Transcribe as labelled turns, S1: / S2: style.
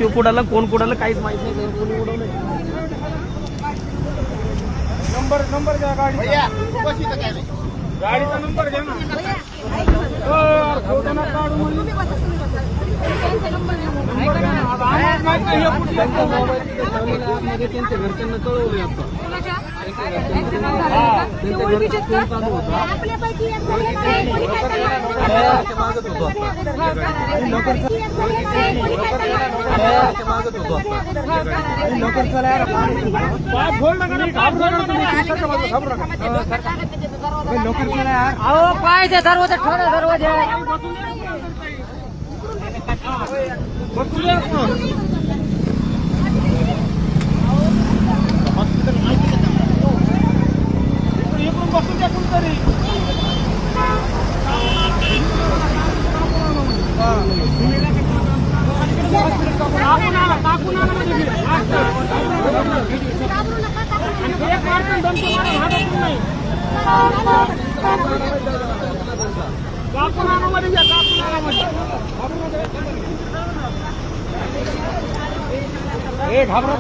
S1: तो कुडाला कोण कुडाला काहीच माहित नाही कोणी उडवलं नंबर द्या गाडीचा नंबर घ्या ना फोटो नका काढू म्हणून त्यांच्या घरच्यांना कळवलं
S2: पाहिजे दरवाजा ठेवला दरवाजा
S1: बसून द्या कुठतरी घाबरा